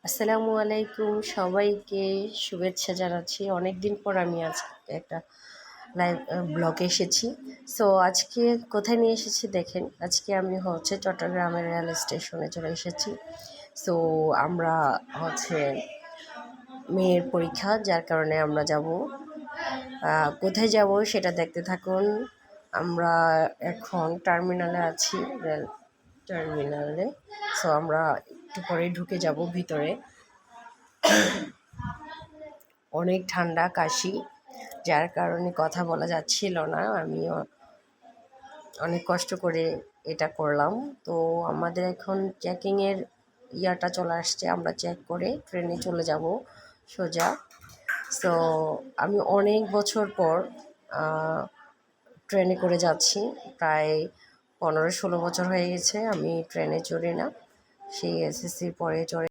আসসালামু আলাইকুম, সবাইকে শুভেচ্ছা জানাচ্ছি। অনেক দিন পর আমি আজকে একটা লাইভ ব্লগে এসেছি। সো আজকে কোথায় নিয়ে এসেছি দেখেন। আজকে আমি চট্টগ্রামের রেল স্টেশনে চলে এসেছি। সো আমরা মেয়ের পরীক্ষা, যার কারণে আমরা যাব। কোথায় যাব সেটা দেখতে থাকুন। আমরা এখন টার্মিনালে আছি, রেল টার্মিনালে। সো আমরা একটু পরে ঢুকে যাব ভিতরে। অনেক ঠান্ডা, কাশি, যার কারণে কথা বলা যাচ্ছিল না। আমিও অনেক কষ্ট করে এটা করলাম। তো আমাদের এখন চেকিংয়ের ইয়াটা চলে আসছে, আমরা চেক করে ট্রেনে চলে যাব সোজা। সো আমি অনেক বছর পর ট্রেনে করে যাচ্ছি। প্রায় 15-16 বছর হয়ে গেছে আমি ট্রেনে চড়ি না, সেই এসএসসির পরে চড়ে।